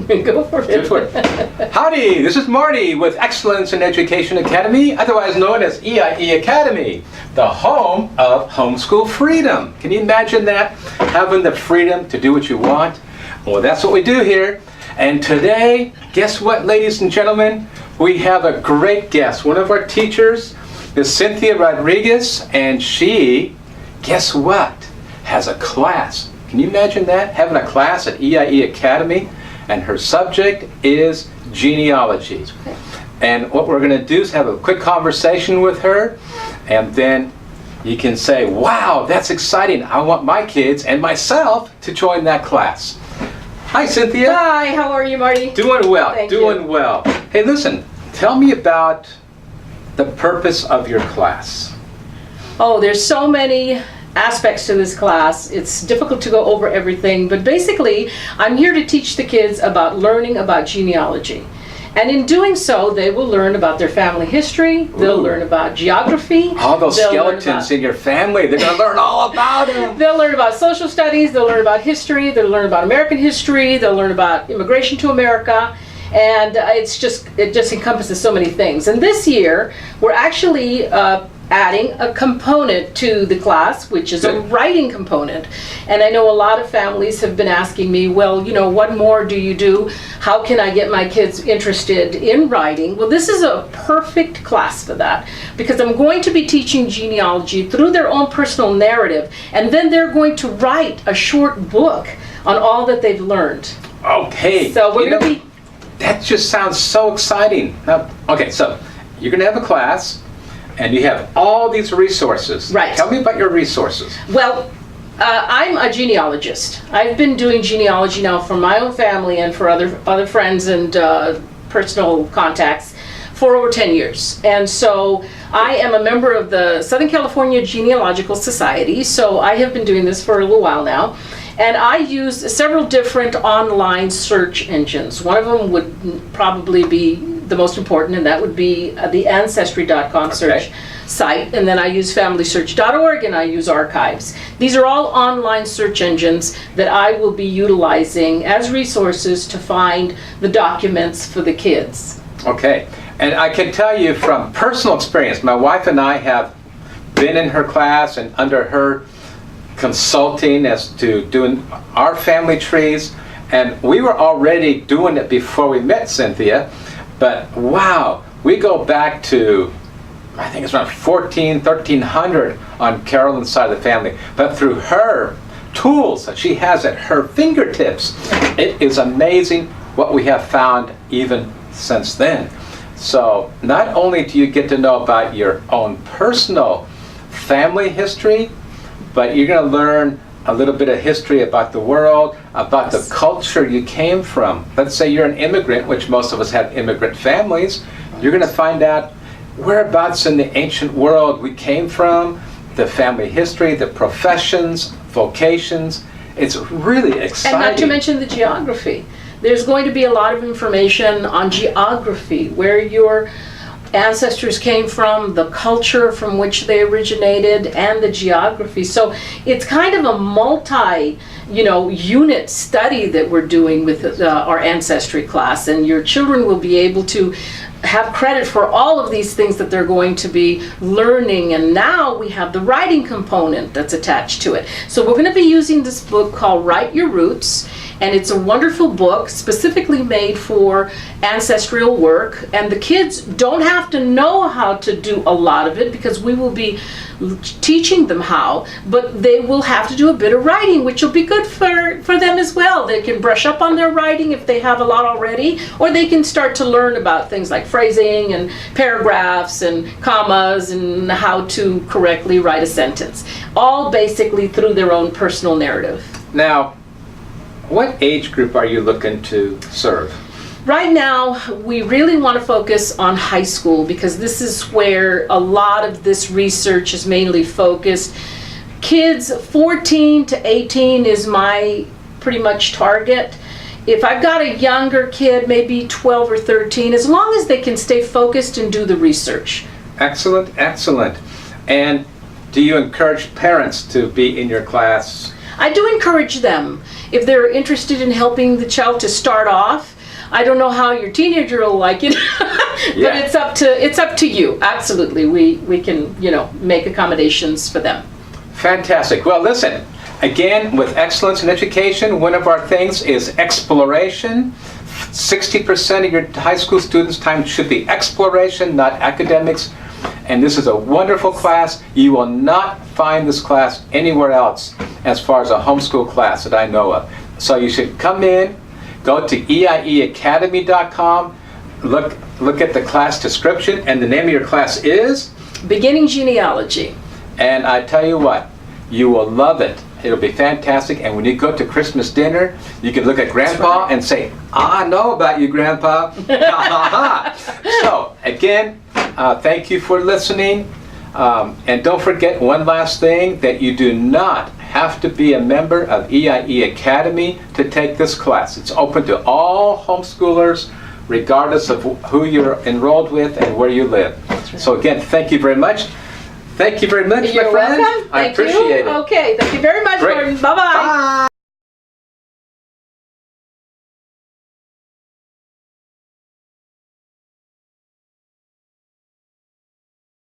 Go for it. Go for it. Howdy, this is Marty with Excellence in Education Academy, otherwise known as EIE Academy, the home of homeschool freedom. Can you imagine that? Having the freedom to do what you want? Well, that's what we do here. And today, guess what, ladies and gentlemen? We have a great guest. One of our teachers is Cynthia Rodriguez, and she, guess what, has a class. Can you imagine that? Having a class at EIE Academy, and her subject is genealogy. And what we're going to do is have a quick conversation with her, and then you can say, wow, that's exciting. I want my kids and myself to join that class. Hi, Cynthia. Hi, how are you, Marty? Doing well, Thank doing you. well. Hey, listen, tell me about the purpose of your class. Oh, there's so many aspects to this class. It's difficult to go over everything, but basically, I'm here to teach the kids about learning about genealogy. And in doing so, they will learn about their family history, they'll learn about geography. All those they'll learn skeletons in your family, they're going to learn all about them. They'll learn about social studies, they'll learn about history, they'll learn about American history, they'll learn about immigration to America, and it just encompasses so many things. And this year, we're actually adding a component to the class, which is a writing component. And I know a lot of families have been asking me, well, you know, what more do you do? How can I get my kids interested in writing? Well, this is a perfect class for that, because I'm going to be teaching genealogy through their own personal narrative, and then they're going to write a short book on all that they've learned. Okay. So we're going to be... That just sounds so exciting. Now, okay, so you're going to have a class, and you have all these resources. Right. Tell me about your resources. Well, I'm a genealogist. I've been doing genealogy now for my own family and for other friends and personal contacts for over 10 years. And so I am a member of the Southern California Genealogical Society, so I have been doing this for a little while now. And I use several different online search engines. One of them would probably be the most important, and that would be the Ancestry.com search site. And then I use FamilySearch.org, and I use Archives. These are all online search engines that I will be utilizing as resources to find the documents for the kids. Okay, and I can tell you from personal experience, my wife and I have been in her class and under her consulting as to doing our family trees, and we were already doing it before we met Cynthia, but wow, we go back to, I think it's around 1300 on Carolyn's side of the family, but through her tools that she has at her fingertips, it is amazing what we have found even since then. So not only do you get to know about your own personal family history, but you're going to learn a little bit of history about the world, about the culture you came from. Let's say you're an immigrant, which most of us have immigrant families. You're going to find out whereabouts in the ancient world we came from, the family history, the professions, vocations. It's really exciting. And not to mention the geography. There's going to be a lot of information on geography, where your ancestors came from, the culture from which they originated, and the geography. So it's kind of a unit study that we're doing with our ancestry class, and your children will be able to have credit for all of these things that they're going to be learning. And now we have the writing component that's attached to it. So we're going to be using this book called Write Your Roots, and it's a wonderful book specifically made for ancestral work, and the kids don't have to know how to do a lot of it because we will be teaching them how, but they will have to do a bit of writing, which will be good for them as well. They can brush up on their writing if they have a lot already, or they can start to learn about things like phrasing and paragraphs and commas and how to correctly write a sentence, all basically through their own personal narrative. Now, what age group are you looking to serve? Right now, we really want to focus on high school because this is where a lot of this research is mainly focused. Kids 14 to 18 is my pretty much target. If I've got a younger kid, maybe 12 or 13, as long as they can stay focused and do the research. Excellent, excellent. And do you encourage parents to be in your class? I do encourage them. If they're interested in helping the child to start off, I don't know how your teenager will like it, Yeah. but it's up to you. Absolutely, we can make accommodations for them. Fantastic. Well, listen, again, with excellence in education, one of our things is exploration. 60% of your high school students' time should be exploration, not academics. And this is a wonderful class. You will not find this class anywhere else as far as a homeschool class that I know of. So you should come in, go to eieacademy.com, look at the class description, and the name of your class is? Beginning genealogy. And I tell you what, you will love it. It'll be fantastic. And when you go to Christmas dinner, you can look at Grandpa right. and say, I know about you, Grandpa. So, again, thank you for listening. And don't forget one last thing, that you do not have to be a member of EIE Academy to take this class. It's open to all homeschoolers, regardless of who you're enrolled with and where you live. Right. So again, thank you very much. Thank you very much, You're my friend. welcome. I Thank you. appreciate it. Okay, thank you very much. Great.